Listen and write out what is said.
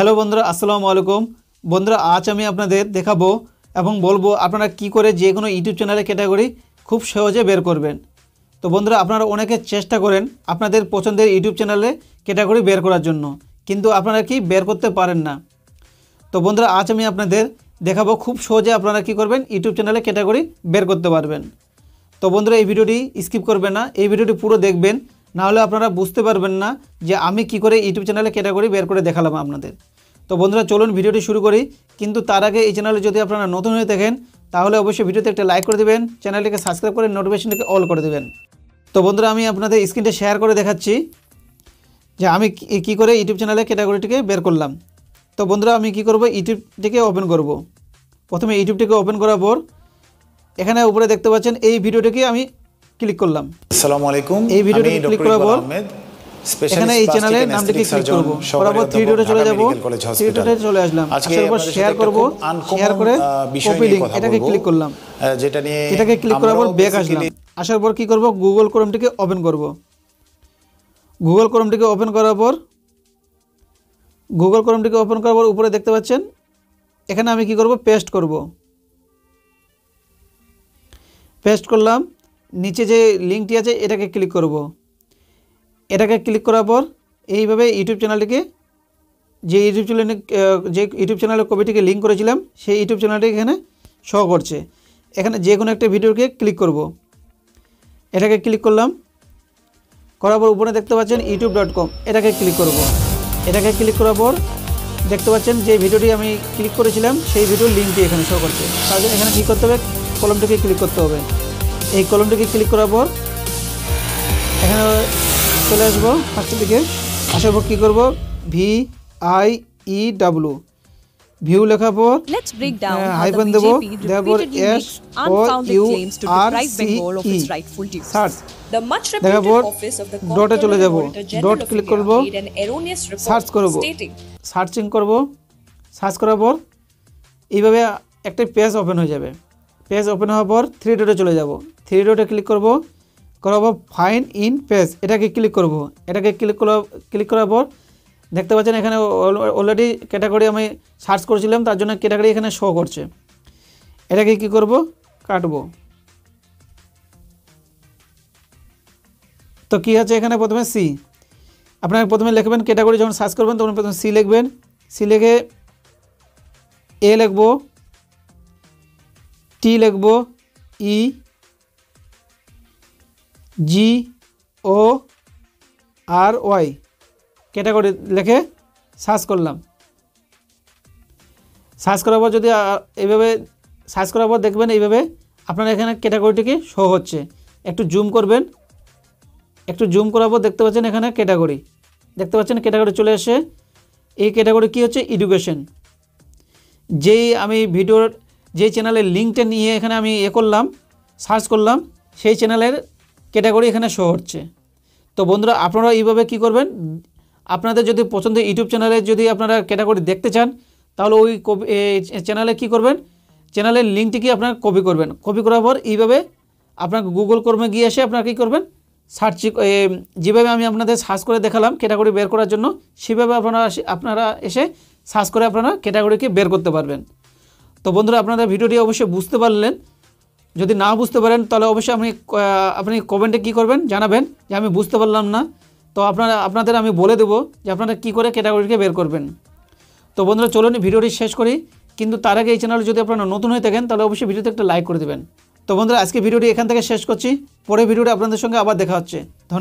Hello বন্ধুরা, আসসালামু আলাইকুম। বন্ধুরা, আজ আমি আপনাদের দেখাবো এবং বলবো আপনারা কি করে যে কোনো ইউটিউব চ্যানেলের ক্যাটাগরি খুব সহজে বের করবেন। তো বন্ধুরা, আপনারা অনেকে চেষ্টা করেন আপনাদের পছন্দের ইউটিউব চ্যানেলে ক্যাটাগরি বের করার জন্য, কিন্তু আপনারা কি বের করতে পারেন না। তো বন্ধুরা, আজ আমি আপনাদের দেখাবো খুব সহজে আপনারা কি করবেন ইউটিউব চ্যানেলে ক্যাটাগরি বের করতে পারবেন। তো বন্ধুরা, এই ভিডিওটি স্কিপ করবেন না, এই ভিডিওটি পুরো দেখবেন, নাহলে আপনারা বুঝতে পারবেন না যে আমি কি করে ইউটিউব চ্যানেলে ক্যাটাগরি বের করে দেখালাম আপনাদের। তো বন্ধুরা, চলুন ভিডিওটি শুরু করি। কিন্তু তার আগে এই চ্যানেলে যদি আপনারা নতুন হয়ে থাকেন তাহলে অবশ্যই ভিডিওতে একটা লাইক করে দেবেন, চ্যানেলটিকে সাবস্ক্রাইব করে নোটিফিকেশনটাকে অল করে দেবেন। তো বন্ধুরা, আমি আপনাদের স্ক্রিনটা শেয়ার করে দেখাচ্ছি যে আমি কি করে ইউটিউব চ্যানেলে ক্যাটাগরিটিকে বের করলাম। তো বন্ধুরা, আমি কি করব, ইউটিউবটিকে ওপেন করব। প্রথমে ইউটিউবটিকে ওপেন করার পর এখানে উপরে দেখতে পাচ্ছেন এই ভিডিওটিকে আমি ক্লিক করলাম। আসসালামু আলাইকুম। এই ভিডিওটিকে ক্লিক করার পর এখানে এই চ্যানেলের নামটিকে ক্লিক করব, তারপর থ্রি ডটে চলে যাব, থ্রি ডটে চলে আসলাম, আসার পর শেয়ার করব, শেয়ার করে কপি লিংক এটাকে ক্লিক করলাম, যেটা নিয়ে এটাকে ক্লিক করার পর ব্যাক আসলাম। আসার পর কি করব, গুগল ক্রোমটিকে ওপেন করব। গুগল ক্রোমটিকে ওপেন করার পর উপরে দেখতে পাচ্ছেন এখানে আমি কি করব, পেস্ট করব। পেস্ট করলাম, নিচে যে লিঙ্কটি আছে এটাকে ক্লিক করব। এটাকে ক্লিক করার পর এইভাবে ইউটিউব চ্যানেলটিকে যে ইউটিউব চ্যানেলের কপিটিকে লিঙ্ক করেছিলাম সেই ইউটিউব চ্যানেলটি এখানে শো করছে। এখানে যে কোনো একটা ভিডিওকে ক্লিক করব। এটাকে ক্লিক করলাম, করার পর উপরে দেখতে পাচ্ছেন youtube.com, এটাকে ক্লিক করব। এটাকে ক্লিক করার পর দেখতে পাচ্ছেন যে ভিডিওটি আমি ক্লিক করেছিলাম সেই ভিডিওর লিঙ্কটি এখানে শো করছে। তার জন্য এখানে কী করতে হবে, কলমটিকে ক্লিক করতে হবে। এই কলমটিকে ক্লিক করার পর এখানে চলে আসবো ফার্স্টের দিকে। আসার পর কী করবো, VIEW ভিউ লেখার পর হাইফেন দেবো, দেওয়ার পর SOURCE সার্চ দেখার পর ডটে চলে যাব, ডট ক্লিক করবো, সার্চ করব, সার্চিং করব। সার্চ করার পর এইভাবে একটা পেজ ওপেন হয়ে যাবে। পেজ ওপেন হওয়ার পর থ্রি ডটে চলে যাব, থ্রি ডটে ক্লিক করব, করার পর ফাইন্ড ইন পেজ এটাকে ক্লিক করব। এটাকে ক্লিক করার পর দেখতে পাচ্ছেন এখানে অলরেডি ক্যাটাগরি আমি সার্চ করেছিলাম, তার জন্য ক্যাটাগরি এখানে শো করছে। এটাকে কি করব, কাটবো। তো কী আছে এখানে, প্রথমে সি আপনারা প্রথমে লিখবেন, ক্যাটাগরি যখন সার্চ করবেন তখন প্রথমে সি লিখবেন। সি লিখে এ লিখব, টি লিখব, EGORY ক্যাটাগরি লিখে সার্চ করলাম। সার্চ করার পর যদি এইভাবে সার্চ করার পর দেখবেন এইভাবে আপনারা এখানে ক্যাটাগরিটিকে শো হচ্ছে। একটু জুম করবেন, একটু জুম করার পর দেখতে পাচ্ছেন এখানে ক্যাটাগরি, দেখতে পাচ্ছেন ক্যাটাগরি চলে এসে এই ক্যাটাগরি কী হচ্ছে, এডুকেশন। যেই আমি ভিডিওর যেই চ্যানেলের লিঙ্কটা নিয়ে এখানে আমি করলাম, সার্চ করলাম, সেই চ্যানেলের ক্যাটাগরি এখানে শো হচ্ছে। তো বন্ধুরা, আপনারা এইভাবে কি করবেন, আপনাদের যদি পছন্দের ইউটিউব চ্যানেলে যদি আপনারা ক্যাটাগরি দেখতে চান তাহলে ওই চ্যানেলে কি করবেন, চ্যানেলের লিঙ্কটিকে আপনারা কপি করবেন। কপি করার পর এইভাবে আপনার গুগল ক্রোমে গিয়ে এসে আপনারা কী করবেন, সার্চ যেভাবে আমি আপনাদের সার্চ করে দেখালাম ক্যাটাগরি বের করার জন্য, সেভাবে আপনারা এসে সার্চ করে আপনারা ক্যাটাগরিকে বের করতে পারবেন। তো বন্ধুরা, আপনারা ভিডিওটি অবশ্যই বুঝতে পারলেন। যদি না বুঝতে পারেন তাহলে অবশ্যই আপনি কমেন্টে কী করবেন, জানাবেন যে আমি বুঝতে পারলাম না। তো আপনাদের আমি বলে দেবো যে আপনারা কী করে ক্যাটাগরিকে বের করবেন। তো বন্ধুরা, চলুন ভিডিওটি শেষ করি, কিন্তু তার আগে এই চ্যানেলে যদি আপনারা নতুন হয়ে থাকেন তাহলে অবশ্যই ভিডিওতে একটা লাইক করে দেবেন। তো বন্ধুরা, আজকে ভিডিওটি এখান থেকে শেষ করছি, পরে ভিডিওটি আপনাদের সঙ্গে আবার দেখা হচ্ছে। ধন্যবাদ।